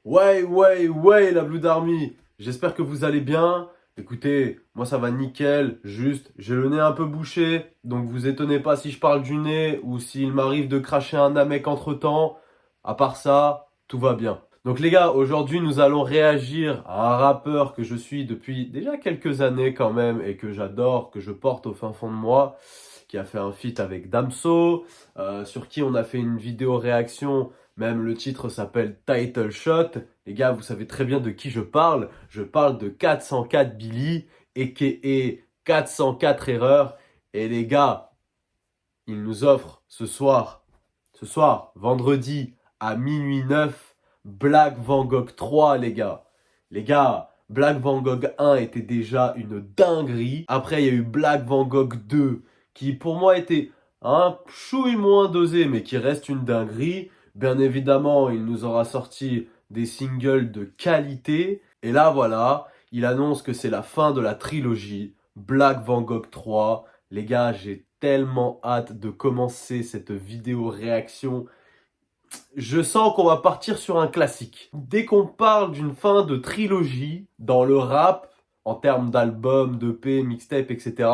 Ouais, la Blue Army. J'espère que vous allez bien. Écoutez, moi ça va nickel. Juste, j'ai le nez un peu bouché. Donc vous étonnez pas si je parle du nez ou s'il m'arrive de cracher un Namek entre-temps. À part ça, tout va bien. Donc les gars, aujourd'hui nous allons réagir à un rappeur que je suis depuis déjà quelques années quand même et que j'adore, que je porte au fin fond de moi, qui a fait un feat avec Damso, sur qui on a fait une vidéo réaction. Même le titre s'appelle Title Shot. Les gars, vous savez très bien de qui je parle. Je parle de 404 Billy, a.k.a. 404 erreurs. Et les gars, il nous offre ce soir, vendredi à minuit 9, Black Van Gogh 3, les gars. Les gars, Black Van Gogh 1 était déjà une dinguerie. Après, il y a eu Black Van Gogh 2, qui pour moi était un chouille moins dosé, mais qui reste une dinguerie. Bien évidemment, il nous aura sorti des singles de qualité. Et là, voilà, il annonce que c'est la fin de la trilogie Black Van Gogh 3. Les gars, j'ai tellement hâte de commencer cette vidéo réaction. Je sens qu'on va partir sur un classique. Dès qu'on parle d'une fin de trilogie dans le rap, en termes d'album, d'EP, mixtape, etc.,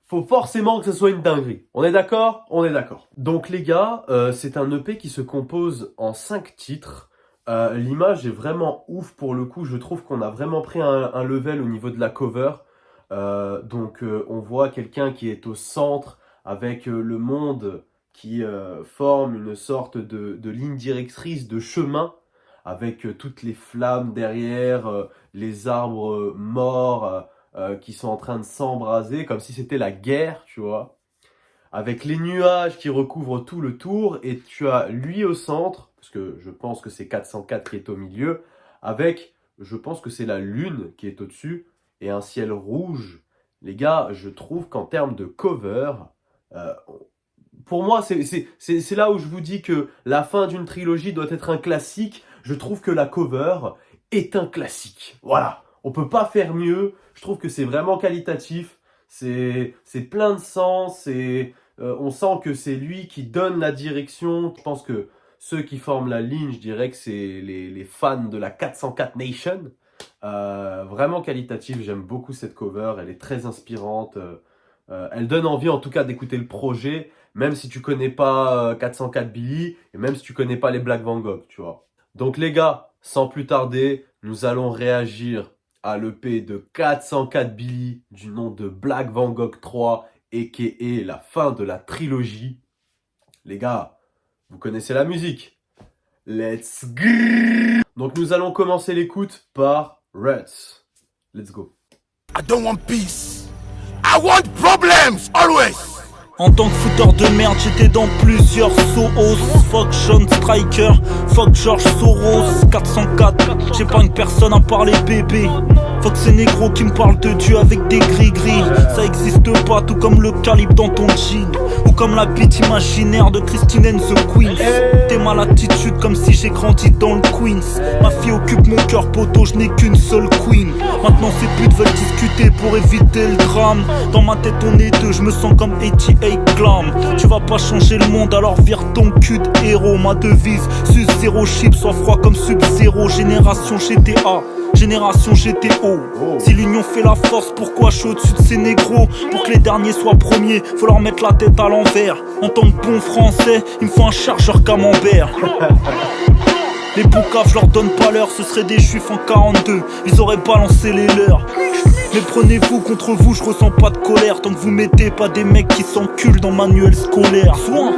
faut forcément que ce soit une dinguerie. On est d'accord? On est d'accord. Donc les gars, c'est un EP qui se compose en 5 titres. L'image est vraiment ouf pour le coup. Je trouve qu'on a vraiment pris un level au niveau de la cover. On voit quelqu'un qui est au centre avec le monde qui forme une sorte de ligne directrice, de chemin, avec toutes les flammes derrière, les arbres morts, qui sont en train de s'embraser, comme si c'était la guerre, tu vois. Avec les nuages qui recouvrent tout le tour, et tu as lui au centre, parce que je pense que c'est 404 qui est au milieu, avec, je pense que c'est la lune qui est au-dessus, et un ciel rouge. Les gars, je trouve qu'en termes de cover, pour moi, c'est là où je vous dis que la fin d'une trilogie doit être un classique. Je trouve que la cover est un classique. Voilà. On peut pas faire mieux. Je trouve que c'est vraiment qualitatif. C'est plein de sens. On sent que c'est lui qui donne la direction. Je pense que ceux qui forment la ligne, je dirais que c'est les fans de la 404 Nation. Vraiment qualitatif. J'aime beaucoup cette cover. Elle est très inspirante. Elle donne envie en tout cas d'écouter le projet. Même si tu connais pas 404 Billy. Et même si tu connais pas les Black Van Gogh, tu vois. Donc les gars, sans plus tarder, nous allons réagir à l'EP de 404 Billy du nom de Black Van Gogh 3, a.k.a. la fin de la trilogie. Les gars, vous connaissez la musique. Let's go. Donc nous allons commencer l'écoute par Reds. Let's go. I don't want peace. I want problems, always. En tant que fouteur de merde, j'étais dans plusieurs sauces. Fuck Sean Striker, fuck George Soros. 404, j'ai pas une personne à part les bébés. Fuck ces négros qui me parlent de Dieu avec des gris-gris. Ça existe pas, tout comme le calibre dans ton jean. Ou comme la bite imaginaire de Christine and the Queens. T'es ma latitude comme si j'ai grandi dans le Queens. Ma fille occupe mon cœur poteau, je n'ai qu'une seule queen. Maintenant ces putes veulent discuter pour éviter le drame. Dans ma tête on est deux, je me sens comme 88 Glam. Tu vas pas changer le monde alors vire ton cul de héros. Ma devise, sus zéro chip, sois froid comme Sub-Zero. Génération GTA, génération GTO. Si l'union fait la force, pourquoi je suis au-dessus de ces négros? Pour que les derniers soient premiers, faut leur mettre la tête à l'envers. En tant que bon français, il me faut un chargeur camembert. Les boucaves, je leur donne pas l'heure, ce seraient des juifs en 42. Ils auraient balancé les leurs. Mais prenez-vous contre vous, je ressens pas de colère. Tant que vous mettez pas des mecs qui s'enculent dans manuel scolaire. Soin.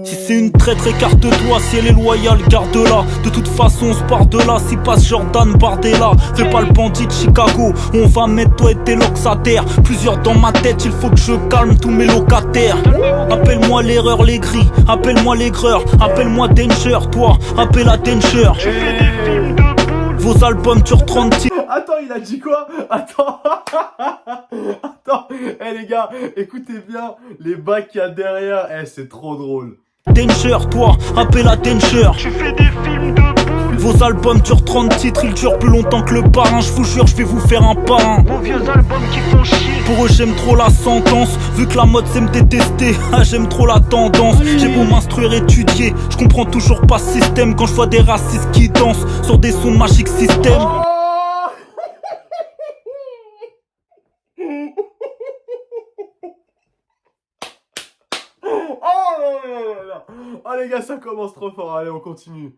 Si c'est une traître, écarte-toi. Si elle est loyale, garde-la. De toute façon, on se part de là. Si passe Jordan Bardella, fais pas le bandit de Chicago. On va mettre toi et tes locataires. Plusieurs dans ma tête, il faut que je calme tous mes locataires. Appelle-moi l'erreur, les gris. Appelle-moi l'aigreur. Appelle-moi Danger, toi. Appelle à Danger. Tu fais des films de vos albums durent 30 tirs. Attends, il a dit quoi? Attends. Attends. Les gars, écoutez bien les bacs qu'il y a derrière. C'est trop drôle. Danger, toi, appelle à Danger. Tu fais des films de Vos albums durent 30 titres, ils durent plus longtemps que le parrain. Je vous jure, je vais vous faire un parrain. Vos vieux albums qui font chier. Pour eux, j'aime trop la sentence. Vu que la mode c'est me détester, j'aime trop la tendance. J'ai beau m'instruire, étudier, je comprends toujours pas ce système. Quand je vois des racistes qui dansent sur des sons de Magic System. Oh les gars, ça commence trop fort, allez on continue.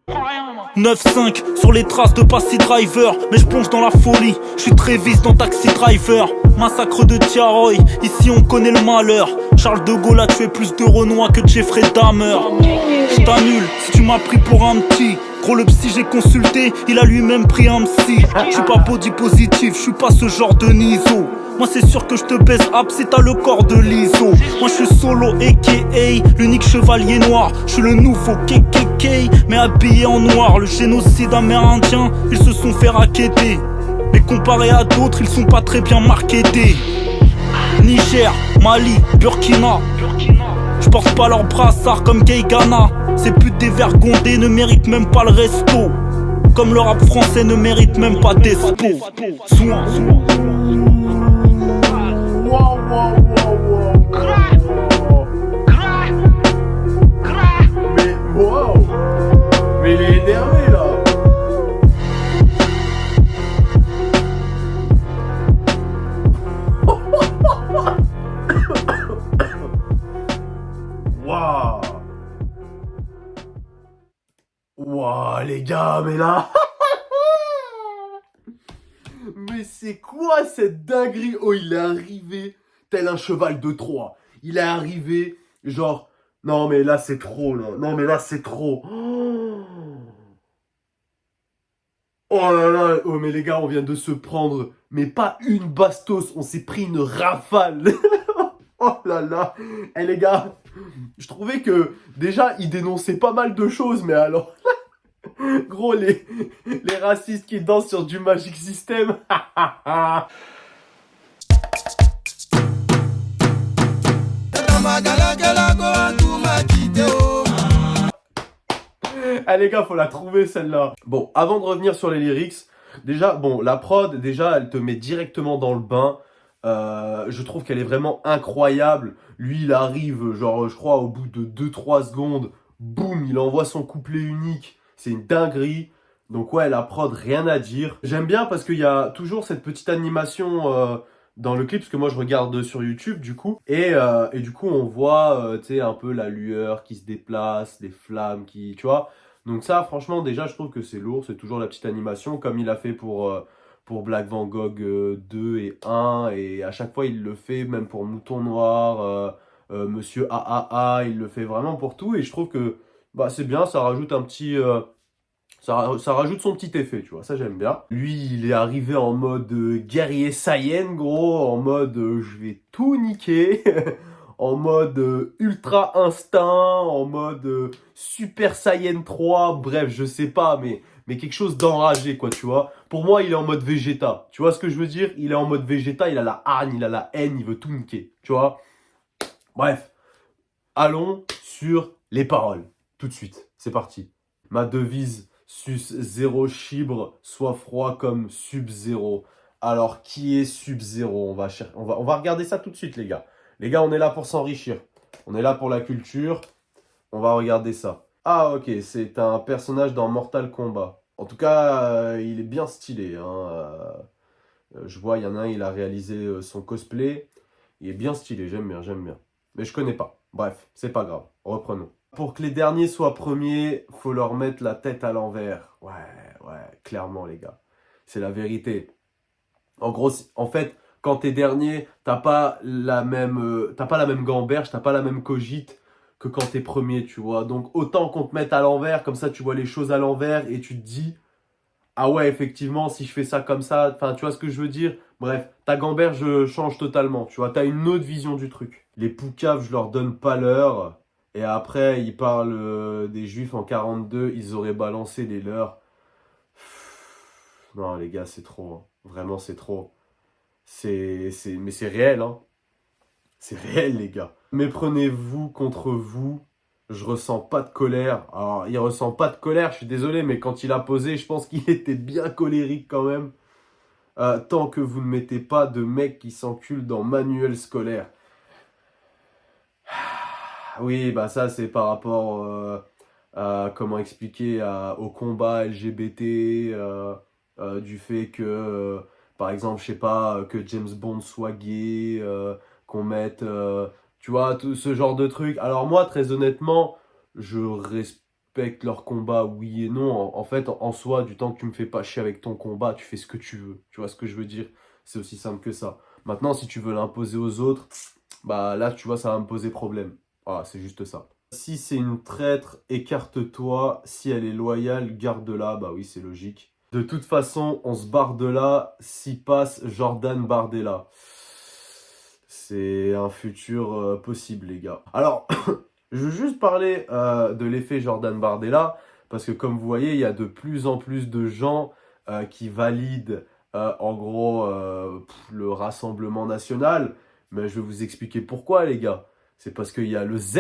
9-5 sur les traces de Passy Driver. Mais je plonge dans la folie, je suis Travis dans Taxi Driver. Massacre de Tiaroy, ici on connaît le malheur. Charles de Gaulle a tué plus de Renois que Jeffrey Dahmer. Je t'annule si tu m'as pris pour un petit. Gros le psy j'ai consulté, il a lui-même pris un psy. Je suis pas body positif, je suis pas ce genre de niso. Moi c'est sûr que je te baise up si t'as le corps de l'ISO. Moi je suis solo aka l'unique chevalier noir. Je suis le nouveau KKK mais habillé en noir. Le génocide amérindien, ils se sont fait racketter. Mais comparé à d'autres, ils sont pas très bien marketés. Niger, Mali, Burkina. Je porte pas leur brassard comme Gay Ghana. Ces putes dévergondées ne méritent même pas le resto. Comme le rap français ne mérite même pas d'espo. Soin. Mais wow. Mais il est énervé là. Waouh. Waouh les gars, mais là. Mais c'est quoi cette dinguerie? Oh, il est arrivé tel un cheval de Troie. Il est arrivé, genre, non mais là c'est trop là. Non mais là c'est trop. Oh là là, oh mais les gars, on vient de se prendre, mais pas une bastos, on s'est pris une rafale. Oh là là. Eh les gars, je trouvais que déjà il dénonçait pas mal de choses, mais alors gros, les racistes qui dansent sur du Magic System. Ah les gars, faut la trouver celle-là. Bon, avant de revenir sur les lyrics, déjà, bon, la prod, déjà, elle te met directement dans le bain. Je trouve qu'elle est vraiment incroyable. Lui, il arrive, genre, je crois, au bout de 2-3 secondes, boum, il envoie son couplet unique. C'est une dinguerie. Donc ouais, la prod, rien à dire. J'aime bien parce qu'il y a toujours cette petite animation dans le clip, parce que moi je regarde sur YouTube du coup. Et du coup on voit, tu sais, un peu la lueur qui se déplace, les flammes qui, tu vois. Donc ça, franchement, déjà, je trouve que c'est lourd. C'est toujours la petite animation, comme il a fait pour Black Van Gogh 2 et 1. Et à chaque fois, il le fait, même pour Mouton Noir, Monsieur AAA, il le fait vraiment pour tout. Et je trouve que bah, c'est bien, ça rajoute un petit... ça rajoute son petit effet, tu vois, ça j'aime bien. Lui, il est arrivé en mode guerrier Saiyan, gros, en mode je vais tout niquer, en mode ultra instinct, en mode Super Saiyan 3, bref, je sais pas, mais quelque chose d'enragé, quoi, tu vois. Pour moi, il est en mode Vegeta, tu vois ce que je veux dire? Il est en mode Vegeta, il a la hargne, il a la haine, il veut tout niquer, tu vois. Bref, allons sur les paroles, tout de suite, c'est parti. Ma devise... Sus zéro chibre, soit froid comme Sub-Zero. Alors, qui est Sub-Zero? On va regarder ça tout de suite, les gars. Les gars, on est là pour s'enrichir. On est là pour la culture. On va regarder ça. Ah, ok, c'est un personnage dans Mortal Kombat. En tout cas, il est bien stylé. Hein. Je vois, il y en a un, il a réalisé son cosplay. Il est bien stylé, j'aime bien, j'aime bien. Mais je connais pas. Bref, c'est pas grave. Reprenons. Pour que les derniers soient premiers, faut leur mettre la tête à l'envers. Ouais, clairement les gars. C'est la vérité. En gros, en fait, quand t'es dernier, t'as pas la même gamberge, t'as pas la même cogite que quand t'es premier, tu vois. Donc autant qu'on te mette à l'envers, comme ça tu vois les choses à l'envers et tu te dis, ah ouais, effectivement, si je fais ça comme ça, enfin, tu vois ce que je veux dire? Bref, ta gamberge change totalement, tu vois. T'as une autre vision du truc. Les poucaves, je leur donne pas l'heure. Et après, ils parlent des Juifs en 42, ils auraient balancé les leurs. Non, les gars, c'est trop. Hein. Vraiment, c'est trop. Mais c'est réel, hein. C'est réel, les gars. Méprenez-vous contre vous, je ressens pas de colère. Alors, il ressent pas de colère, je suis désolé, mais quand il a posé, je pense qu'il était bien colérique quand même. Tant que vous ne mettez pas de mecs qui s'enculent dans manuel scolaire. Oui, bah ça, c'est par rapport à, comment expliquer, au combat LGBT, du fait que, par exemple, je sais pas, que James Bond soit gay, qu'on mette, tu vois, tout ce genre de trucs. Alors moi, très honnêtement, je respecte leur combat, oui et non. En fait, en soi, du temps que tu me fais pas chier avec ton combat, tu fais ce que tu veux. Tu vois ce que je veux dire? C'est aussi simple que ça. Maintenant, si tu veux l'imposer aux autres, bah là, tu vois, ça va me poser problème. Voilà, c'est juste ça. Si c'est une traître, écarte-toi. Si elle est loyale, garde-la. Bah oui, c'est logique. De toute façon, on se barre de là. Si passe Jordan Bardella. C'est un futur possible, les gars. Alors, je veux juste parler de l'effet Jordan Bardella. Parce que comme vous voyez, il y a de plus en plus de gens qui valident en gros le Rassemblement National. Mais je vais vous expliquer pourquoi, les gars. C'est parce qu'il y a le Z.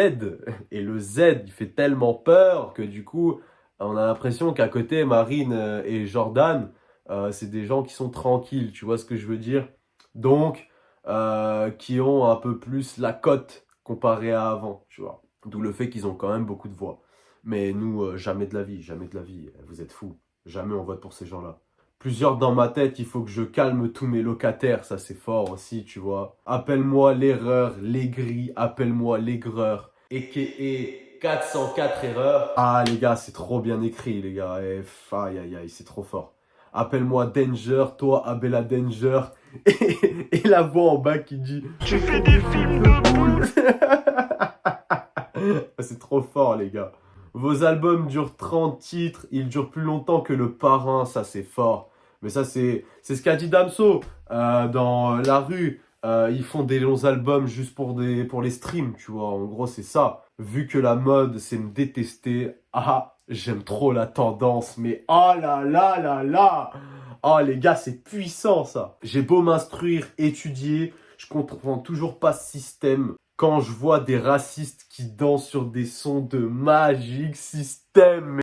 Et le Z, il fait tellement peur que du coup, on a l'impression qu'à côté, Marine et Jordan, c'est des gens qui sont tranquilles. Tu vois ce que je veux dire? Donc, qui ont un peu plus la cote comparé à avant, tu vois. D'où le fait qu'ils ont quand même beaucoup de voix. Mais nous, jamais de la vie, jamais de la vie. Vous êtes fous. Jamais on vote pour ces gens-là. Plusieurs dans ma tête, il faut que je calme tous mes locataires, ça c'est fort aussi, tu vois. Appelle-moi l'erreur, l'aigri, appelle-moi l'aigreur, a.k.a. 404 erreurs. Ah les gars, c'est trop bien écrit les gars, aïe aïe aïe, c'est trop fort. Appelle-moi Danger, toi Abella Danger, et la voix en bas qui dit « Tu fais des films de boules !» C'est trop fort les gars. Vos albums durent 30 titres, ils durent plus longtemps que le parrain, ça c'est fort. Mais ça c'est ce qu'a dit Damso dans La Rue. Ils font des longs albums juste pour les streams, tu vois. En gros c'est ça. Vu que la mode c'est me détester, j'aime trop la tendance, mais oh là là là là. Oh les gars, c'est puissant ça. J'ai beau m'instruire, étudier, je comprends toujours pas ce système. Quand je vois des racistes qui dansent sur des sons de Magic System.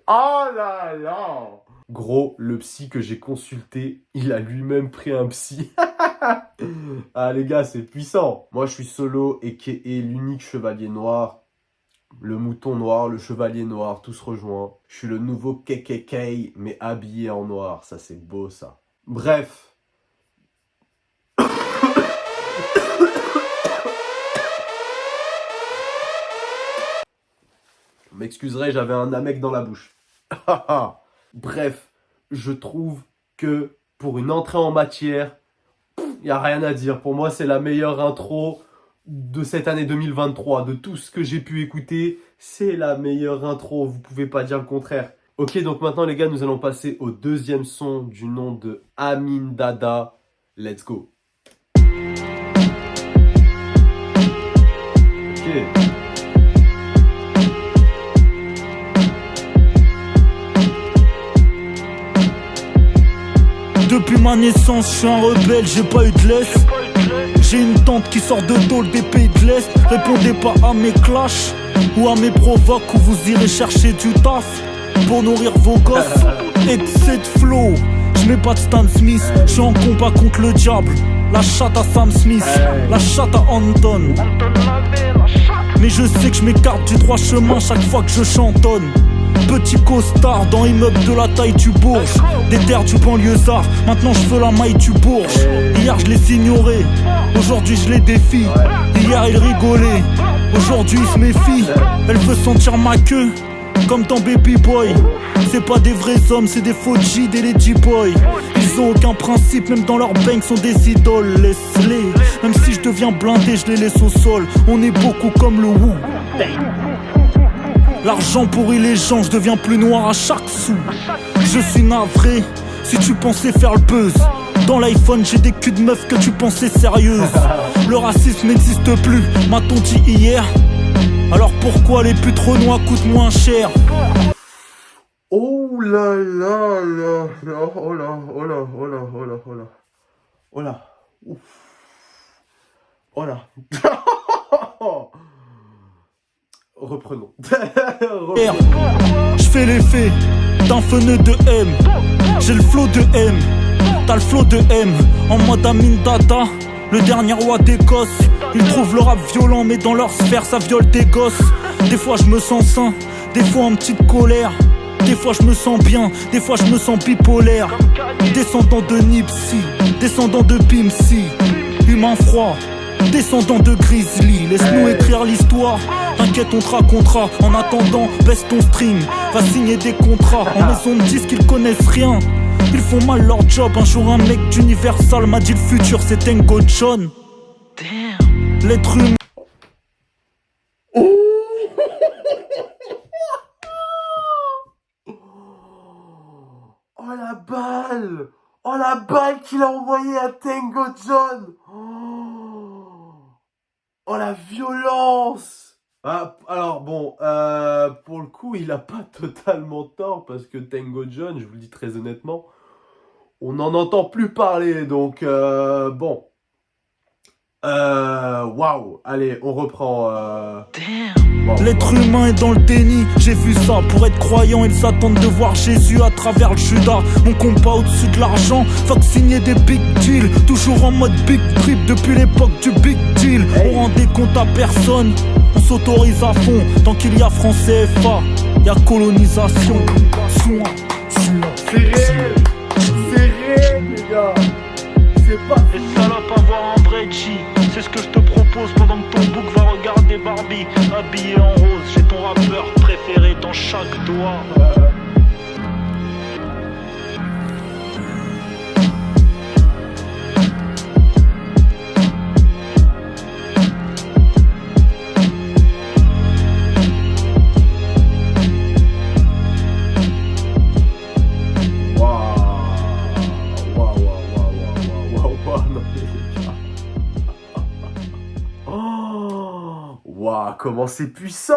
Oh là là! Gros, le psy que j'ai consulté, il a lui-même pris un psy. Ah les gars, c'est puissant. Moi, je suis Solo et qui est l'unique chevalier noir. Le mouton noir, le chevalier noir, tout se rejoint. Je suis le nouveau KKK, mais habillé en noir. Ça, c'est beau, ça. Bref. Vous m'excuserez, j'avais un Namek dans la bouche. Bref, je trouve que pour une entrée en matière, il n'y a rien à dire. Pour moi, c'est la meilleure intro de cette année 2023. De tout ce que j'ai pu écouter, c'est la meilleure intro. Vous pouvez pas dire le contraire. Ok, donc maintenant, les gars, nous allons passer au deuxième son du nom de Amin Dada. Let's go. Ok. Depuis ma naissance, je suis un rebelle, j'ai pas eu de laisse. J'ai une tante qui sort de tôle des pays de l'Est. Répondez pas à mes clashs ou à mes provoques où vous irez chercher du taf pour nourrir vos gosses. Et cette flow, je mets pas de Stan Smith. Je suis en combat contre le diable. La chatte à Sam Smith, la chatte à Anton. Mais je sais que je m'écarte du droit chemin chaque fois que je chantonne. Petit costard dans immeuble de la taille du Bourges. Des terres du banlieusard, maintenant je veux la maille du Bourges. Hier je les ignorais, aujourd'hui je les défie. Hier ils rigolaient, aujourd'hui ils se méfient. Elle veut sentir ma queue, comme dans Baby Boy. C'est pas des vrais hommes, c'est des faux G, des lady boys. Ils ont aucun principe, même dans leur bank sont des idoles. Laisse-les, même si je deviens blindé, je les laisse au sol. On est beaucoup comme le Wu. L'argent pourrit les gens, je deviens plus noir à chaque sou. Je suis navré, si tu pensais faire le buzz. Dans l'iPhone j'ai des culs de meufs que tu pensais sérieuses. Le racisme n'existe plus, m'a-t-on dit hier. Alors pourquoi les putes renois coûtent moins cher? Oh là là là là, oh là, oh là, oh là, oh là, oh là. Oh là, ouf. Oh là. reprenons. Je fais l'effet d'un fenêtre de M. J'ai le flow de M. T'as le flow de M. En mode Amin Dada, le dernier roi d'Écosse. Ils trouvent le rap violent, mais dans leur sphère ça viole des gosses. Des fois je me sens sain, des fois en petite colère. Des fois je me sens bien, des fois je me sens bipolaire. Descendant de Nipsey, descendant de Pimsy, humain froid, descendant de Grizzly. Laisse-nous écrire l'histoire, t'inquiète on te racontera. En attendant, baisse ton string, va signer des contrats. En maison de disques ils connaissent rien, ils font mal leur job. Un jour un mec d'Universal m'a dit le futur c'est Tango John. L'être humain. Oh la balle! Oh la balle qu'il a envoyée à Tango John! Oh la violence! Ah, alors bon, pour le coup, il a pas totalement tort parce que Tango John, je vous le dis très honnêtement, on n'en entend plus parler. Donc bon, waouh! Allez, on reprend. Wow. L'être humain est dans le déni, j'ai vu ça. Pour être croyant, ils s'attendent de voir Jésus à travers le Judas. Mon combat au-dessus de l'argent, fuck signer des big deals. Toujours en mode big trip depuis l'époque du big deal. On rend des comptes à personne, on s'autorise à fond. Tant qu'il y a franc CFA, y a colonisation. Soin. C'est réel, les gars. C'est pas Et salope avoir un vrai G, c'est ce que je te propose pendant que ton bouc va regarder Barbie habillé en rose. J'ai ton rappeur préféré dans chaque doigt. Waouh, comment c'est puissant!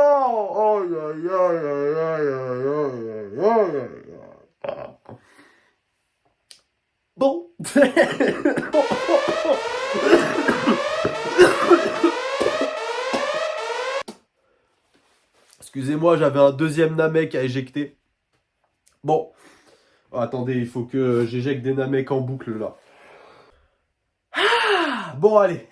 Oh, aïe, aïe, aïe, aïe, aïe, aïe, aïe, aïe. Bon. Excusez-moi, j'avais un deuxième Namek à éjecter. Bon. Oh, attendez, il faut que j'éjecte des Namek en boucle, là. Ah, bon, allez.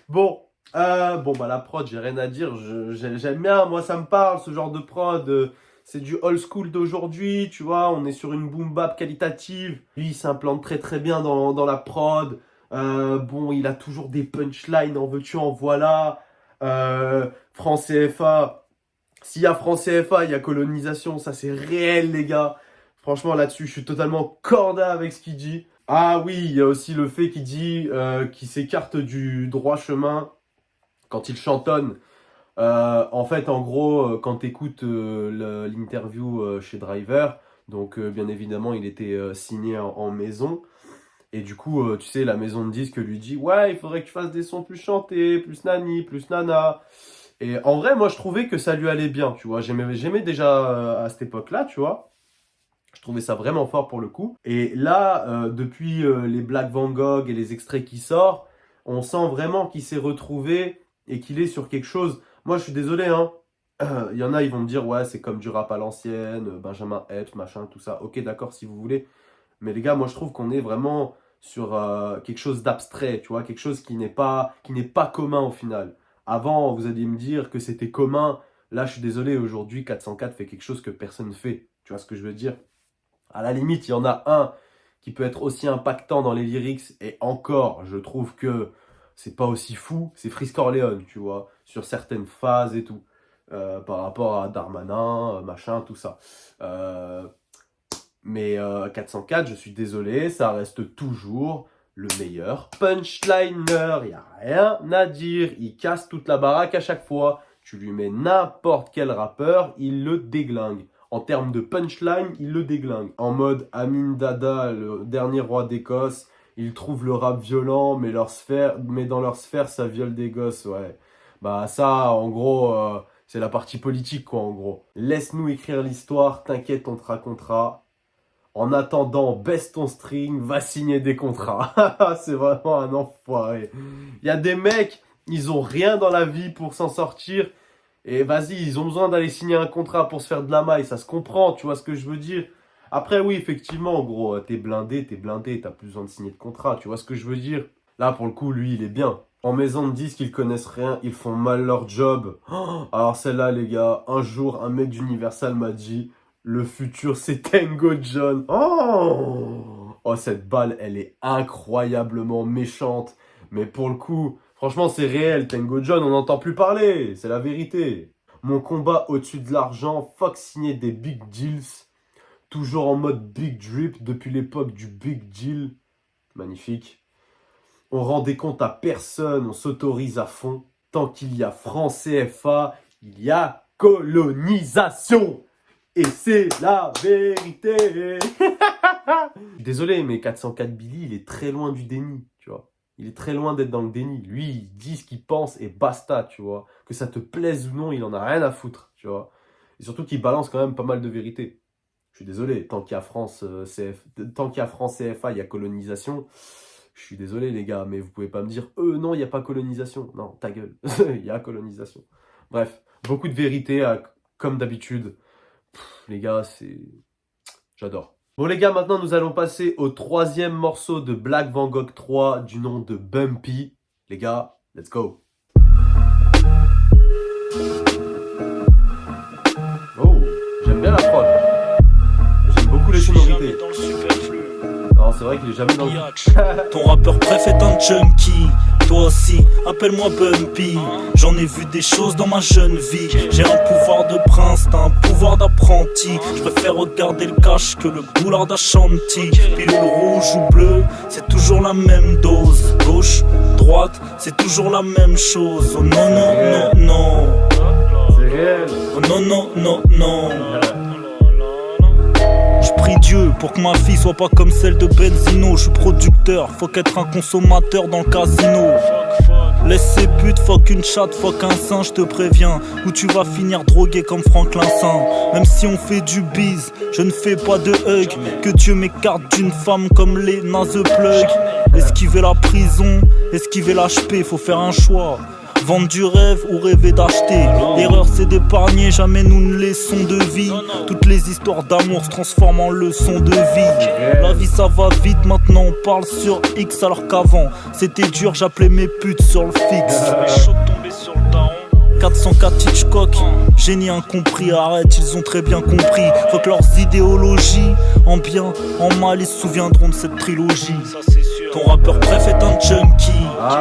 Bon. Bon bah la prod, j'ai rien à dire, j'aime bien, moi ça me parle ce genre de prod, c'est du old school d'aujourd'hui, tu vois, on est sur une boom bap qualitative, lui il s'implante très très bien dans la prod, bon il a toujours des punchlines, en veux-tu en voilà, franc CFA, s'il y a franc CFA, il y a colonisation, ça c'est réel les gars, franchement là-dessus je suis totalement corda avec ce qu'il dit. Ah oui, il y a aussi le fait qu'il dit qu'il s'écarte du droit chemin quand il chantonne. En fait, en gros, quand tu écoutes l'interview chez Driver, donc bien évidemment, il était signé en maison. Et du coup, tu sais, la maison de disques lui dit « Ouais, il faudrait que tu fasses des sons plus chantés, plus nani, plus nana. » Et en vrai, moi, je trouvais que ça lui allait bien, tu vois. J'aimais déjà à cette époque-là, tu vois. Je trouvais ça vraiment fort pour le coup. Et là, depuis les Black Van Gogh et les extraits qui sortent, on sent vraiment qu'il s'est retrouvé et qu'il est sur quelque chose. Moi, je suis désolé, hein. Il y en a, ils vont me dire, ouais, c'est comme du rap à l'ancienne, Benjamin Epps, machin, tout ça. Ok, d'accord, si vous voulez. Mais les gars, moi, je trouve qu'on est vraiment sur quelque chose d'abstrait, tu vois, quelque chose qui n'est pas commun au final. Avant, vous alliez me dire que c'était commun. Là, je suis désolé, aujourd'hui, 404 fait quelque chose que personne ne fait. Tu vois ce que je veux dire? À la limite, il y en a un qui peut être aussi impactant dans les lyrics, et encore, je trouve que c'est pas aussi fou, c'est Frisk Orleans, tu vois, sur certaines phases et tout, par rapport à Darmanin, machin, tout ça. Mais 404, je suis désolé, ça reste toujours le meilleur punchliner, il n'y a rien à dire, il casse toute la baraque à chaque fois, tu lui mets n'importe quel rappeur, il le déglingue. En termes de punchline, il le déglingue. En mode Amin Dada, le dernier roi d'Écosse, ils trouvent le rap violent, mais dans leur sphère, ça viole des gosses, ouais. Bah ça, en gros, c'est la partie politique, quoi, en gros. Laisse-nous écrire l'histoire, t'inquiète, on te racontera. En attendant, baisse ton string, va signer des contrats. C'est vraiment un enfoiré. Il y a des mecs, ils ont rien dans la vie pour s'en sortir. Et vas-y, ils ont besoin d'aller signer un contrat pour se faire de la maille, ça se comprend, tu vois ce que je veux dire. Après, oui, effectivement, gros, t'es blindé, t'as plus besoin de signer de contrat, tu vois ce que je veux dire. Là, pour le coup, lui, il est bien. En maison de disques, ils connaissent rien, ils font mal leur job. Oh, alors celle-là, les gars, un jour, un mec d'Universal m'a dit, le futur, c'est Tango John. Oh, cette balle, elle est incroyablement méchante. Mais pour le coup, franchement, c'est réel. Tango John, on n'entend plus parler. C'est la vérité. Mon combat au-dessus de l'argent, fuck signer des big deals. Toujours en mode big drip depuis l'époque du big deal. Magnifique. On rend des comptes à personne, on s'autorise à fond. Tant qu'il y a franc CFA, il y a colonisation. Et c'est la vérité. Désolé, mais 404 Billy, il est très loin du déni, tu vois. Il est très loin d'être dans le déni. Lui, il dit ce qu'il pense et basta, tu vois. Que ça te plaise ou non, il en a rien à foutre, tu vois. Et surtout qu'il balance quand même pas mal de vérités. Je suis désolé, tant qu'il y a France CFA, il y a colonisation. Je suis désolé les gars, mais vous pouvez pas me dire non, il n'y a pas colonisation. Non, ta gueule, il y a colonisation. Bref, beaucoup de vérité, comme d'habitude. Les gars, j'adore. Bon les gars, maintenant nous allons passer au troisième morceau de Black Van Gogh 3 du nom de Bumpy. Les gars, let's go. Oh, j'aime bien la prod. J'aime beaucoup les sonorités. Non, c'est vrai qu'il est jamais dans le... Ton rappeur préf est un junkie. Toi aussi, appelle-moi Bumpy. J'en ai vu des choses dans ma jeune vie. J'ai un pouvoir de prince, t'as un pouvoir d'apprenti. Je préfère regarder le cash que le boulard d'Ashanti. Pilule rouge ou bleue, c'est toujours la même dose. Gauche, droite, c'est toujours la même chose. Oh non, non, non, non. C'est réel. Oh non, non, non, non. Prie Dieu pour que ma fille soit pas comme celle de Benzino. Je suis producteur, faut qu'être un consommateur dans le casino. Laisse ces putes, fuck une chatte, fuck un sein, je te préviens. Ou tu vas finir drogué comme Franklin Saint. Même si on fait du bise, je ne fais pas de hug. Que Dieu m'écarte d'une femme comme les naze plug. Esquiver la prison, esquiver l'HP, faut faire un choix. Vendre du rêve ou rêver d'acheter. L'erreur c'est d'épargner, jamais nous ne laissons de vie. Toutes les histoires d'amour se transforment en leçons de vie. La vie ça va vite, maintenant on parle sur X alors qu'avant c'était dur, j'appelais mes putes sur le fixe. 404 Hitchcock, génie incompris, arrête, ils ont très bien compris. Faut que leurs idéologies, en bien, en mal, ils se souviendront de cette trilogie. Ton rappeur préf est un junkie.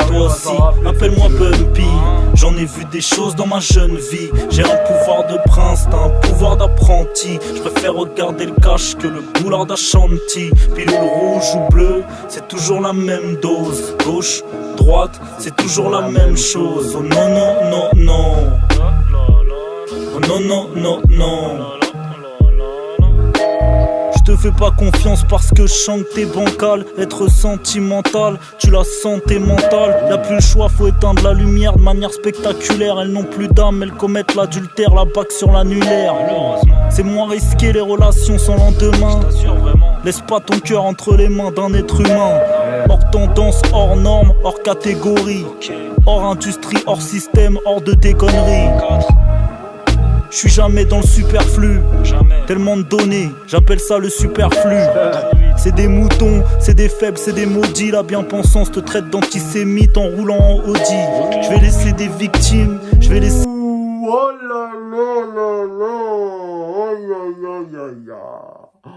Toi aussi, appelle-moi Bumpy. J'en ai vu des choses dans ma jeune vie. J'ai un pouvoir de prince, t'as un pouvoir d'apprenti. Je préfère regarder le cash que le boulard d'Ashanti. Pilule rouge ou bleue, c'est toujours la même dose. Gauche, droite, c'est toujours la même chose. Oh non, non, non, non. Oh non, non, non, non. Je te fais pas confiance parce que je sens que t'es bancal. Être sentimental, tu la santé mentale. Y'a plus le choix, faut éteindre la lumière de manière spectaculaire. Elles n'ont plus d'âme, elles commettent l'adultère. La bague sur l'annulaire. C'est moins risqué les relations sans lendemain. Laisse pas ton cœur entre les mains d'un être humain. Hors tendance, hors norme, hors catégorie. Hors industrie, hors système, hors de tes conneries. Je suis jamais dans le superflu, tellement de données, j'appelle ça le superflu. C'est des moutons, c'est des faibles, c'est des maudits. La bien-pensance te traite d'antisémite en roulant en Audi. Je vais laisser des victimes, je vais laisser... Oh là là là là. Aïe aïe aïe aïe aïe.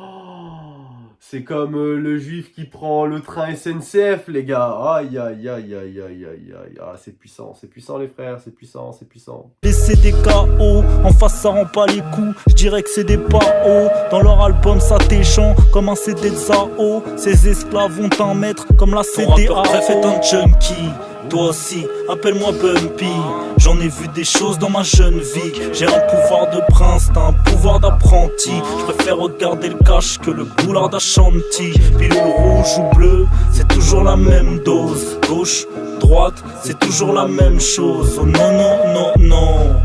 C'est comme le juif qui prend le train SNCF, les gars. Aïe aïe aïe aïe aïe aïe aïe. Ah, c'est puissant les frères, c'est puissant, c'est puissant. Laisser des KO, en face ça rend pas les coups. Je dirais que c'est des pas hauts. Dans leur album ça t'échant comme un CD de Zao. Ces esclaves vont t'en mettre comme la CDA. Ton rappeur est un junkie. Toi aussi, appelle-moi Bumpy. J'en ai vu des choses dans ma jeune vie. J'ai un pouvoir de prince, t'as un pouvoir d'apprenti. Je préfère regarder le cash que le boulard d'Ashanti. Pilule rouge ou bleue, c'est toujours la même dose. Gauche, droite, c'est toujours la même chose. Oh non, non, non, non.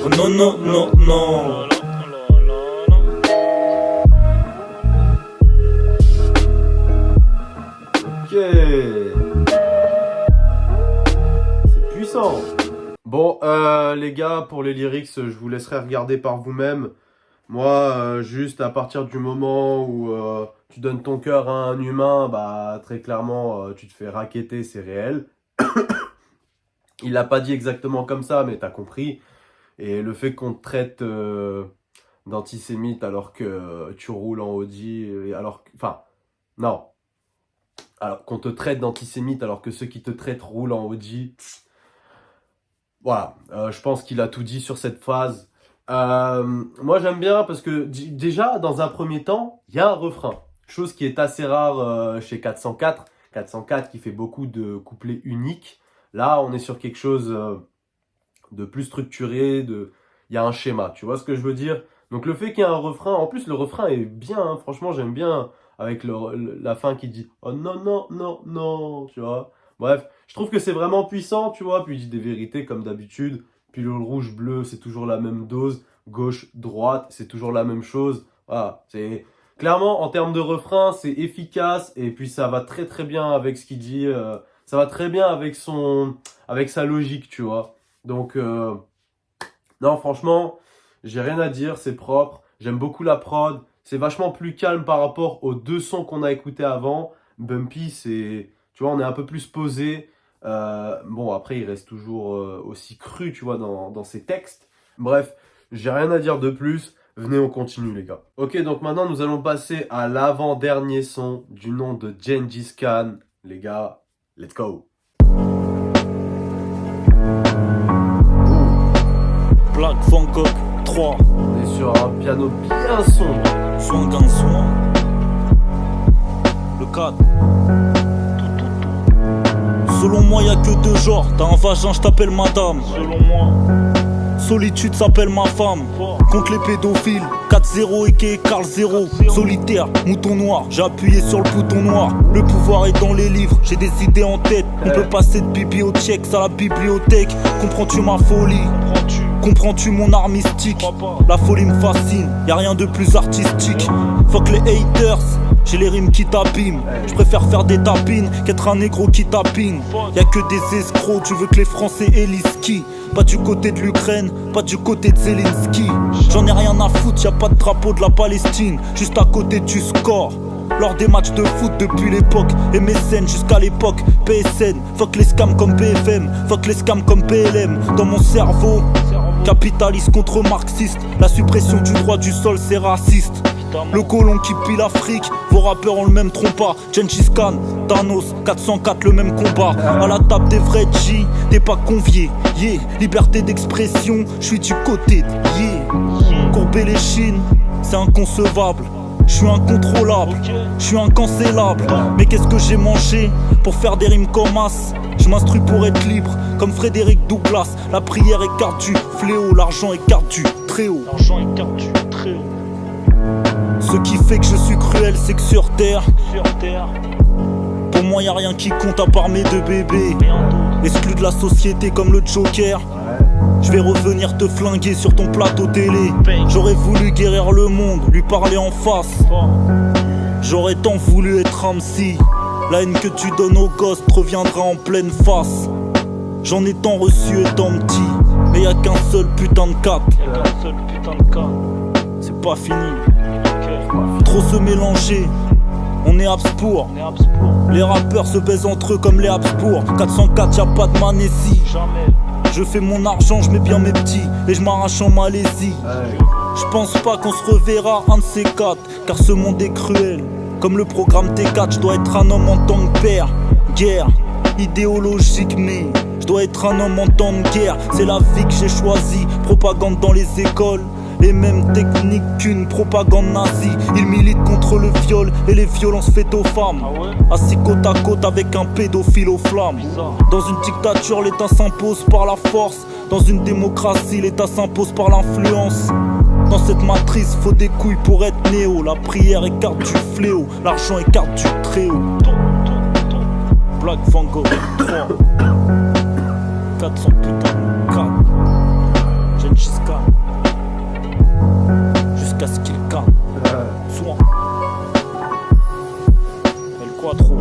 Oh non, non, non, non. Ok. Bon, les gars, pour les lyrics, je vous laisserai regarder par vous-même. Moi, juste à partir du moment où tu donnes ton cœur à un humain, bah très clairement, tu te fais racketter, c'est réel. Il l'a pas dit exactement comme ça, mais t'as compris. Et le fait qu'on te traite d'antisémite alors que tu roules en Audi, enfin, non. Alors qu'on te traite d'antisémite alors que ceux qui te traitent roulent en Audi. Voilà, je pense qu'il a tout dit sur cette phrase. Moi j'aime bien parce que déjà dans un premier temps, il y a un refrain. Chose qui est assez rare chez 404. 404 qui fait beaucoup de couplets uniques. Là on est sur quelque chose de plus structuré, il y a un schéma, tu vois ce que je veux dire? Donc le fait qu'il y ait un refrain, en plus le refrain est bien, hein, franchement j'aime bien avec la fin qui dit oh non non non non, tu vois. Bref, je trouve que c'est vraiment puissant, tu vois, puis il dit des vérités comme d'habitude, puis le rouge bleu c'est toujours la même dose, gauche droite c'est toujours la même chose, voilà, c'est clairement en termes de refrain c'est efficace et puis ça va très très bien avec ce qu'il dit, ça va très bien avec sa logique, tu vois. Donc non, franchement, j'ai rien à dire, c'est propre. J'aime beaucoup la prod. C'est vachement plus calme par rapport aux deux sons qu'on a écoutés avant. Bumpy, tu vois, on est un peu plus posé. Bon, après, il reste toujours aussi cru, tu vois, dans ses textes. Bref, j'ai rien à dire de plus. Venez, on continue, les gars. Ok, donc maintenant, nous allons passer à l'avant-dernier son du nom de Gengis Khan. Les gars, let's go. Black Bangkok 3. On est sur un piano bien sombre. Soin d'un soin. Le 4. Selon moi y'a que deux genres. T'as un vagin, je t'appelle madame. Selon moi. Solitude s'appelle ma femme. Contre les pédophiles 4-0 et Carl 0. Solitaire, mouton noir. J'ai appuyé sur le bouton noir. Le pouvoir est dans les livres, j'ai des idées en tête. On peut passer de bibliothèque à la bibliothèque. Comprends-tu ma folie? Comprends-tu mon art mystique? La folie me fascine, y'a rien de plus artistique. Fuck les haters, j'ai les rimes qui t'abîment. Je préfère faire des tapines qu'être un négro qui tapine. Y'a que des escrocs, tu veux que les Français élisent qui? Pas du côté de l'Ukraine, pas du côté de Zelensky. J'en ai rien à foutre, y'a pas de drapeau de la Palestine. Juste à côté du score. Lors des matchs de foot depuis l'époque MSN jusqu'à l'époque PSN. Fuck les scams comme BFM, fuck les scams comme PLM. Dans mon cerveau, capitaliste contre marxiste. La suppression du droit du sol c'est raciste. Le colon qui pille l'Afrique, vos rappeurs ont le même trompa. Gengis Khan, Thanos, 404 le même combat. À la table des vrais G, t'es pas convié. Yeah, liberté d'expression, je suis du côté de yeah. Courber les chines, c'est inconcevable. Je suis incontrôlable, je suis incancellable. Mais qu'est-ce que j'ai mangé pour faire des rimes comme As? Je m'instruis pour être libre, comme Frédéric Douglas. La prière écarte du fléau, l'argent écarte du très haut. L'argent écarte du très haut. Ce qui fait que je suis cruel, c'est que sur terre, pour moi y'a rien qui compte à part mes deux bébés. Exclu de la société comme le Joker. Je vais revenir te flinguer sur ton plateau télé. J'aurais voulu guérir le monde, lui parler en face. J'aurais tant voulu être Ramsey. La haine que tu donnes aux gosses te reviendra en pleine face. J'en ai tant reçu étant petit, mais y'a qu'un seul putain de cap. C'est pas fini. Trop se mélanger, on est Habsbourg. Les rappeurs se baisent entre eux comme les Habsbourg. 404 y'a pas de Manessi. Je fais mon argent, je mets bien mes petits et je m'arrache en Malaisie. Je pense pas qu'on se reverra un de ces quatre, car ce monde est cruel. Comme le programme T4, je dois être un homme en tant que père. Guerre, idéologique, mais je dois être un homme en temps de guerre. C'est la vie que j'ai choisie, propagande dans les écoles. Les mêmes techniques qu'une propagande nazie. Ils militent contre le viol et les violences faites aux femmes. Assis côte à côte avec un pédophile aux flammes. Dans une dictature, l'État s'impose par la force. Dans une démocratie, l'État s'impose par l'influence. Dans cette matrice, faut des couilles pour être néo. La prière écarte du fléau, l'argent écarte du très haut. Black Bangkok 3. 400 putain 4. Gengis Khan. Jusqu'à ce qu'il calme. Soin. El Quattro.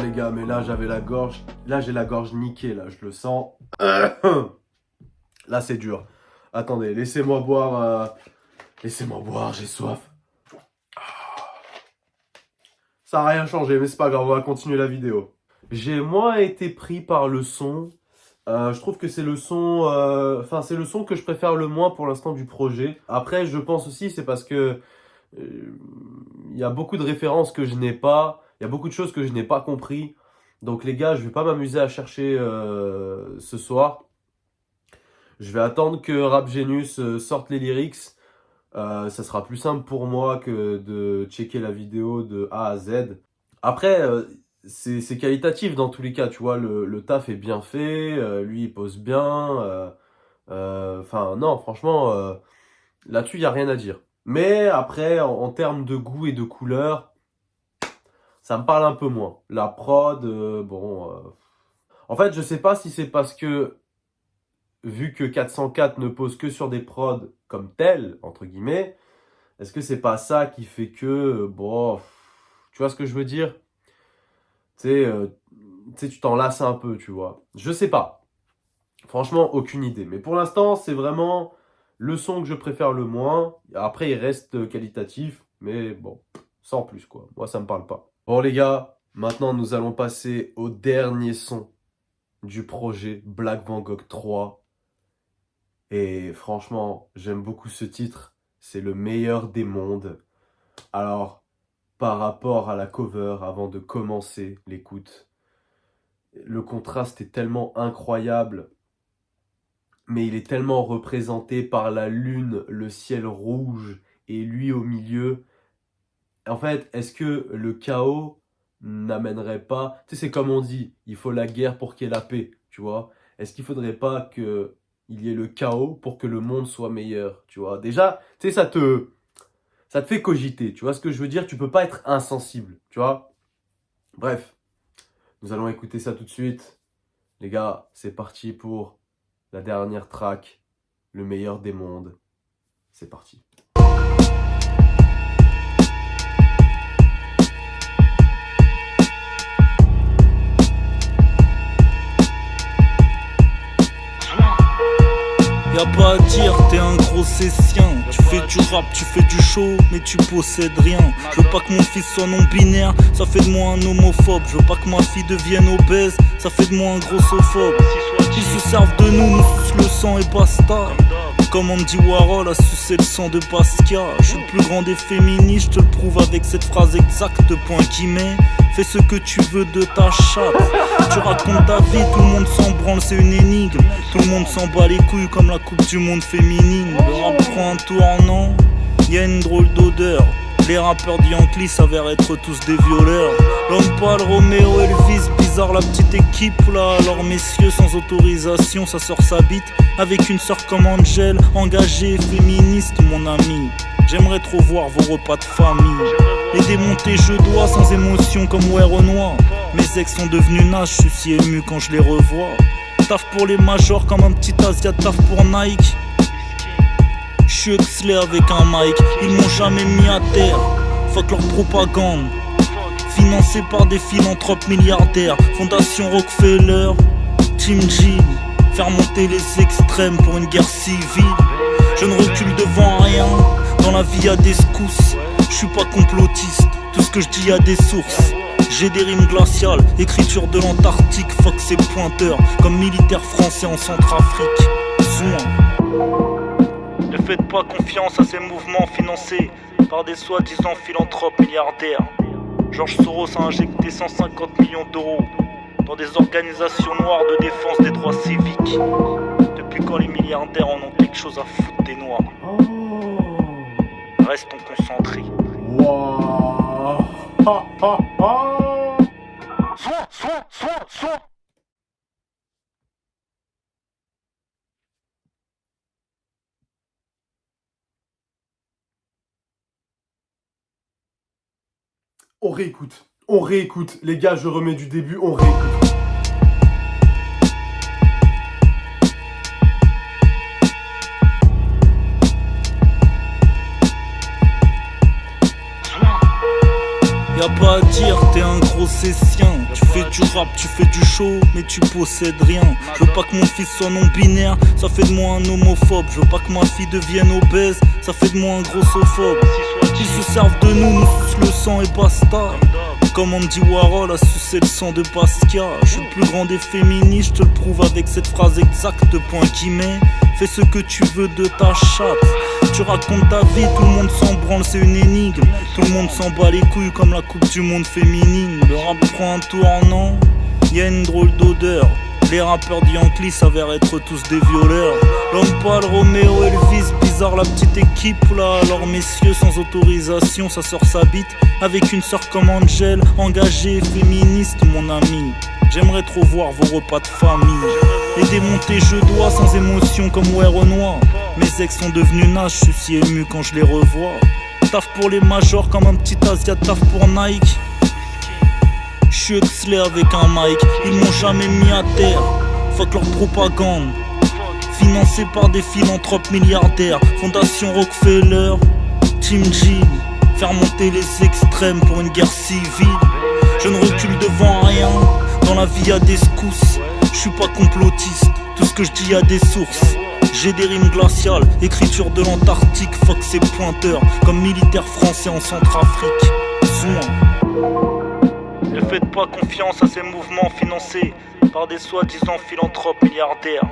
les gars, mais là j'avais la gorge. Là j'ai la gorge niquée, là, je le sens. Là c'est dur. Attendez, laissez-moi boire. Laissez-moi boire, j'ai soif. Ça n'a rien changé, mais c'est pas grave, on va continuer la vidéo. J'ai moins été pris par le son. Je trouve que c'est le son, c'est le son que je préfère le moins pour l'instant du projet. Après, je pense aussi, c'est parce que il y a beaucoup de références que je n'ai pas. Il y a beaucoup de choses que je n'ai pas compris. Donc les gars, je vais pas m'amuser à chercher ce soir. Je vais attendre que Rap Genius sorte les lyrics. Ça sera plus simple pour moi que de checker la vidéo de A à Z. Après, c'est qualitatif dans tous les cas, tu vois, le taf est bien fait, lui il pose bien. Non, franchement, là-dessus, il n'y a rien à dire. Mais après, en termes de goût et de couleur, ça me parle un peu moins. La prod, En fait, je sais pas si c'est parce que, vu que 404 ne pose que sur des prods comme tels, entre guillemets, est-ce que c'est pas ça qui fait que, tu vois ce que je veux dire? Tu sais, tu t'en lasses un peu, tu vois. Je sais pas. Franchement, aucune idée. Mais pour l'instant, c'est vraiment le son que je préfère le moins. Après, il reste qualitatif, mais bon, sans plus, quoi. Moi, ça me parle pas. Bon, les gars, maintenant, nous allons passer au dernier son du projet Black Van Gogh 3. Et franchement, j'aime beaucoup ce titre. C'est le meilleur des mondes. Alors, par rapport à la cover, avant de commencer l'écoute, le contraste est tellement incroyable. Mais il est tellement représenté par la lune, le ciel rouge et lui au milieu. En fait, est-ce que le chaos n'amènerait pas... Tu sais, c'est comme on dit, il faut la guerre pour qu'il y ait la paix, tu vois. Est-ce qu'il ne faudrait pas qu'il y ait le chaos pour que le monde soit meilleur, tu vois. Déjà, tu sais, ça te fait cogiter, tu vois ce que je veux dire. Tu peux pas être insensible, tu vois. Bref, nous allons écouter ça tout de suite. Les gars, c'est parti pour la dernière track, le meilleur des mondes. C'est parti. Y'a pas à dire, t'es un gros sessien. Tu fais du rap, tu fais du show, mais tu possèdes rien. Je veux pas que mon fils soit non-binaire, ça fait de moi un homophobe. Je veux pas que ma fille devienne obèse, ça fait de moi un grossophobe. Ils se servent de nous, nous sucent le sang et basta. Comme Andy Warhol a sucé le sang de Pascal. Je suis le plus grand des féministes, je te le prouve avec cette phrase exacte, point guillemets. Fais ce que tu veux de ta chatte. Tu racontes ta vie, tout le monde s'en branle, c'est une énigme. Tout le monde s'en bat les couilles comme la coupe du monde féminine. Le rap prend un tournant, y a une drôle d'odeur. Les rappeurs d'Yankee s'avèrent être tous des violeurs. L'homme pâle, Roméo, Elvis, bizarre la petite équipe là. Alors messieurs, sans autorisation, sa sœur s'habite avec une sœur comme Angel, engagée, féministe, mon ami. J'aimerais trop voir vos repas de famille. Les démonter je dois sans émotion comme ouais Renoir. Mes ex sont devenus nages, je suis si ému quand je les revois. Taf pour les majors comme un petit Asia, taf pour Nike. Je suis Huxley avec un mic, ils m'ont jamais mis à terre. Fuck leur propagande. Financé par des philanthropes milliardaires. Fondation Rockefeller, Team G. Faire monter les extrêmes pour une guerre civile. Je ne recule devant rien. Dans la vie y'a des secousses. Je suis pas complotiste, tout ce que je dis y'a des sources. J'ai des rimes glaciales, écriture de l'Antarctique. Fuck ces pointeurs, comme militaire français en Centrafrique. Ne faites pas confiance à ces mouvements financés par des soi-disant philanthropes milliardaires. George Soros a injecté 150 millions d'euros dans des organisations noires de défense des droits civiques. Depuis quand les milliardaires en ont quelque chose à foutre des noirs? Restons concentrés. Wow. On réécoute. Les gars, je remets du début, on réécoute. Y'a pas à dire, t'es un gros sessien. Tu fais tu rappes, tu fais du show, mais tu possèdes rien. Je veux pas que mon fils soit non-binaire, ça fait de moi un homophobe. Je veux pas que ma fille devienne obèse, ça fait de moi un grossophobe. Ils se servent de nous sucent le sang et basta. Comme Andy Warhol a sucé le sang de Basquiat. Je suis le plus grand des féministes, je te le prouve avec cette phrase exacte, point guillemets. Fais ce que tu veux de ta chatte. Tu racontes ta vie, tout le monde s'en branle, c'est une énigme. Tout le monde s'en bat les couilles comme la coupe du monde féminine. Le rap prend un tournant, y a une drôle d'odeur. Les rappeurs d'Yankee s'avèrent être tous des violeurs. L'homme pâle, Roméo, Elvis, bizarre la petite équipe là. Alors messieurs, sans autorisation, sa sœur s'habite avec une sœur comme Angel, engagée, féministe, mon ami. J'aimerais trop voir vos repas de famille. Et démonter je dois sans émotion comme ouais Renoir. Mes ex sont devenus nages, je suis si ému quand je les revois. Taf pour les majors comme un petit Asia, taf pour Nike. J'suis Huxley avec un mic, ils m'ont jamais mis à terre. Fuck leur propagande. Financé par des philanthropes milliardaires. Fondation Rockefeller, Team G. Faire monter les extrêmes pour une guerre civile. Je ne recule devant rien. Dans la vie y'a des secousses. J'suis pas complotiste, tout ce que je dis a des sources. J'ai des rimes glaciales, écriture de l'Antarctique. Fuck ces pointeurs, comme militaire français en Centrafrique. Soin. Ne faites pas confiance à ces mouvements financés par des soi-disant philanthropes milliardaires.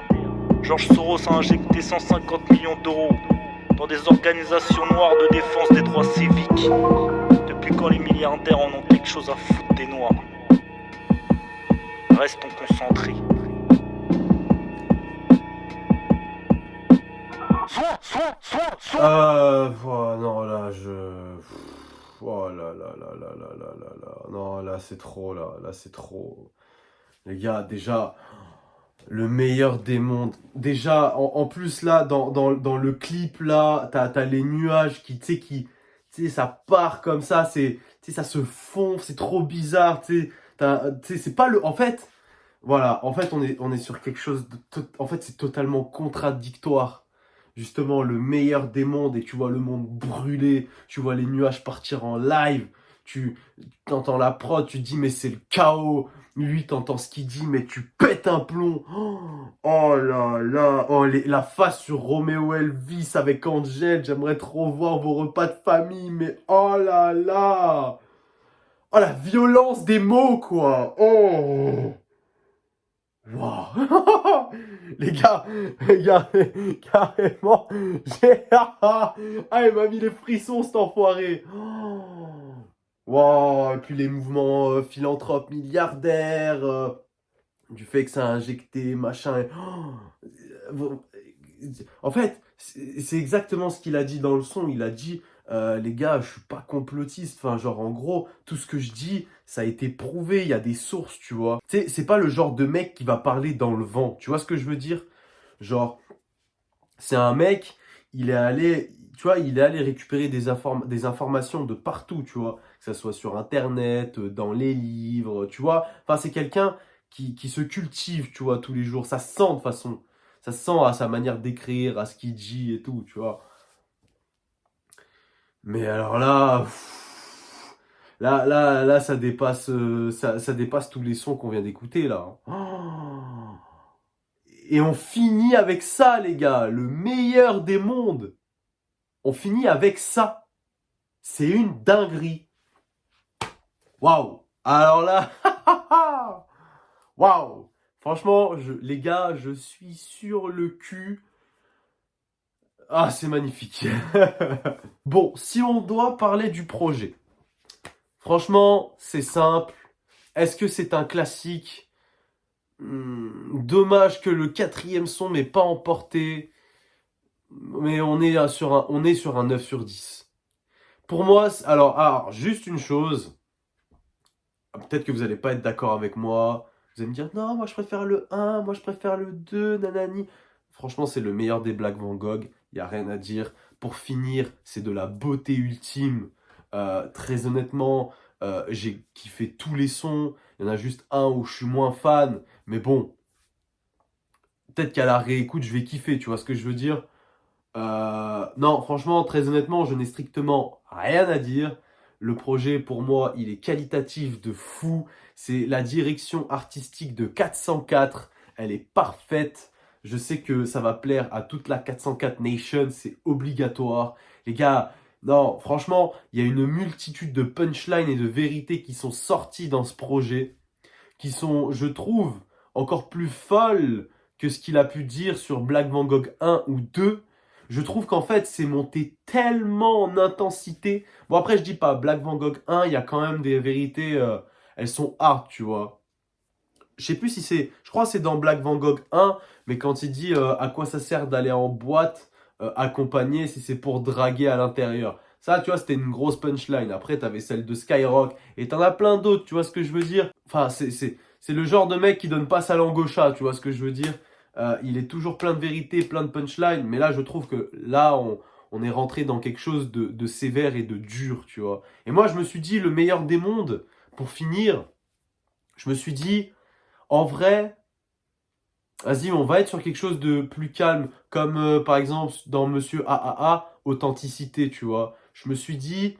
George Soros a injecté 150 millions d'euros dans des organisations noires de défense des droits civiques. Depuis quand les milliardaires en ont quelque chose à foutre des noirs? Restons concentrés. Non, là, oh là là là là là là là là. Non, là, c'est trop, là. Là, c'est trop. Les gars, déjà, le meilleur des mondes. Déjà, en plus, là, dans le clip, là, t'as les nuages qui, tu sais, ça part comme ça, tu sais, ça se fond, c'est trop bizarre, tu sais, c'est pas le... En fait, voilà, en fait, on est sur quelque chose de... En fait, c'est totalement contradictoire. Justement, le meilleur des mondes, et tu vois le monde brûler, tu vois les nuages partir en live, tu entends la prod, tu te dis mais c'est le chaos, lui t'entends ce qu'il dit mais tu pètes un plomb. Oh là là, oh, la face sur Roméo Elvis avec Angel, j'aimerais trop voir vos repas de famille, mais oh là là, oh la violence des mots quoi, oh. Wow. Les gars, carrément, il m'a mis les frissons cet enfoiré. Wow, et puis les mouvements philanthropes milliardaires, du fait que ça a injecté, machin. En fait, c'est exactement ce qu'il a dit dans le son. Il a dit, les gars, je suis pas complotiste. Enfin, genre, en gros, tout ce que je dis, ça a été prouvé. Il y a des sources, tu vois. Tu sais, c'est pas le genre de mec qui va parler dans le vent. Tu vois ce que je veux dire? Genre, c'est un mec, il est allé, tu vois, il est allé récupérer des informations de partout, tu vois. Que ça soit sur Internet, dans les livres, tu vois. Enfin, c'est quelqu'un qui se cultive, tu vois, tous les jours. Ça se sent de toute façon. Ça se sent à sa manière d'écrire, à ce qu'il dit et tout, tu vois. Mais alors là, là, ça dépasse, ça dépasse tous les sons qu'on vient d'écouter, là. Oh. Et on finit avec ça, les gars. Le meilleur des mondes. On finit avec ça. C'est une dinguerie. Waouh. Alors là, waouh. Franchement, les gars, je suis sur le cul. Ah, c'est magnifique. Bon, si on doit parler du projet, franchement, c'est simple. Est-ce que c'est un classique? Dommage que le 4e son m'ait pas emporté. Mais on est sur un 9 sur 10. Pour moi, alors, juste une chose. Peut-être que vous n'allez pas être d'accord avec moi. Vous allez me dire, non, moi je préfère le 1, moi je préfère le 2, nanani. Franchement, c'est le meilleur des Black Van Gogh. Il n'y a rien à dire. Pour finir, c'est de la beauté ultime. Très honnêtement, j'ai kiffé tous les sons. Il y en a juste un où je suis moins fan. Mais bon, peut-être qu'à la réécoute, je vais kiffer. Tu vois ce que je veux dire? Non, franchement, très honnêtement, je n'ai strictement rien à dire. Le projet, pour moi, il est qualitatif de fou. C'est la direction artistique de 404. Elle est parfaite. Je sais que ça va plaire à toute la 404 Nation. C'est obligatoire. Les gars, non, franchement, il y a une multitude de punchlines et de vérités qui sont sorties dans ce projet, qui sont, je trouve, encore plus folles que ce qu'il a pu dire sur Black Van Gogh 1 ou 2. Je trouve qu'en fait, c'est monté tellement en intensité. Bon, après, je dis pas, Black Van Gogh 1, il y a quand même des vérités, elles sont hard, tu vois. Je sais plus si c'est, je crois que c'est dans Black Van Gogh 1, mais quand il dit à quoi ça sert d'aller en boîte accompagné si c'est pour draguer à l'intérieur. Ça, tu vois, c'était une grosse punchline. Après, t'avais celle de Skyrock, et t'en as plein d'autres, tu vois ce que je veux dire? Enfin, c'est le genre de mec qui donne pas sa langue au chat, tu vois ce que je veux dire? Il est toujours plein de vérités, plein de punchlines, mais là, je trouve que là, on est rentré dans quelque chose de sévère et de dur, tu vois. Et moi, je me suis dit, le meilleur des mondes, pour finir, je me suis dit, en vrai, vas-y, on va être sur quelque chose de plus calme, comme par exemple dans Monsieur AAA, authenticité, tu vois. Je me suis dit,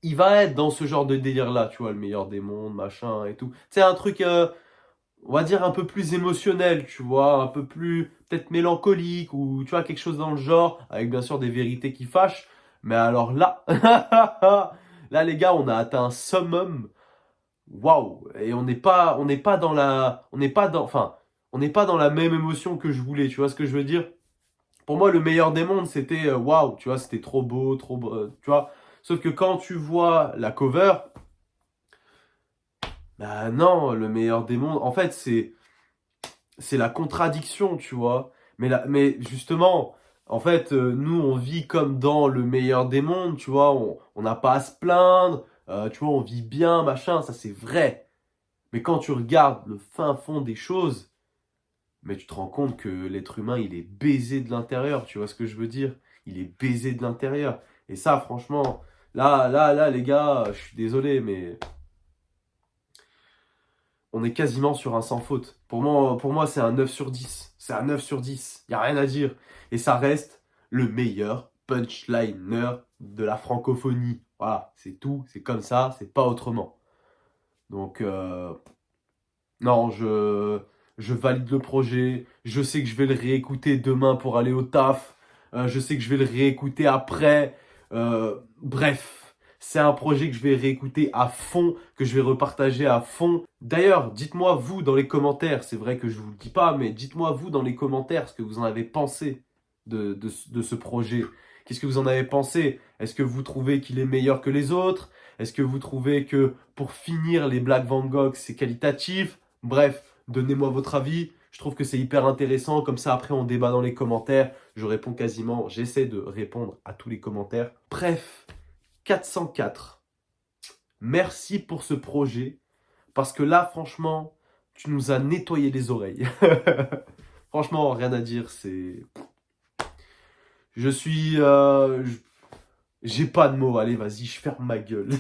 il va être dans ce genre de délire-là, tu vois, le meilleur des mondes, machin et tout. C'est un truc, on va dire, un peu plus émotionnel, tu vois, un peu plus peut-être mélancolique, ou tu vois, quelque chose dans le genre, avec bien sûr des vérités qui fâchent. Mais alors là, là les gars, on a atteint un summum. Waouh! Et on n'est pas dans la, on n'est pas dans, enfin, on n'est pas dans la même émotion que je voulais, tu vois ce que je veux dire? Pour moi, le meilleur des mondes, c'était waouh, tu vois, c'était trop beau, tu vois. Sauf que quand tu vois la cover, bah non, le meilleur des mondes, en fait, c'est la contradiction, tu vois. Mais justement, en fait, nous, on vit comme dans le meilleur des mondes, tu vois. On n'a pas à se plaindre, tu vois, on vit bien, machin, ça c'est vrai. Mais quand tu regardes le fin fond des choses, mais tu te rends compte que l'être humain, il est baisé de l'intérieur, tu vois ce que je veux dire? Il est baisé de l'intérieur. Et ça, franchement, là, les gars, je suis désolé, mais on est quasiment sur un sans faute. Pour moi, c'est un 9 sur 10. C'est un 9 sur 10. Il n'y a rien à dire. Et ça reste le meilleur punchliner de la francophonie. Voilà, c'est tout. C'est comme ça. C'est pas autrement. Donc, non, je valide le projet. Je sais que je vais le réécouter demain pour aller au taf. Je sais que je vais le réécouter après. Bref, c'est un projet que je vais réécouter à fond, que je vais repartager à fond. D'ailleurs, dites-moi vous dans les commentaires, c'est vrai que je vous le dis pas, mais dites-moi vous dans les commentaires ce que vous en avez pensé de ce projet. Qu'est-ce que vous en avez pensé? Est-ce que vous trouvez qu'il est meilleur que les autres? Est-ce que vous trouvez que pour finir les Black Van Gogh, c'est qualitatif? Bref, donnez-moi votre avis. Je trouve que c'est hyper intéressant. Comme ça, après, on débat dans les commentaires. Je réponds quasiment, j'essaie de répondre à tous les commentaires. Bref, 404. Merci pour ce projet. Parce que là, franchement, tu nous as nettoyé les oreilles. Franchement, rien à dire. Je suis... J'ai pas de mots. Allez, vas-y, je ferme ma gueule.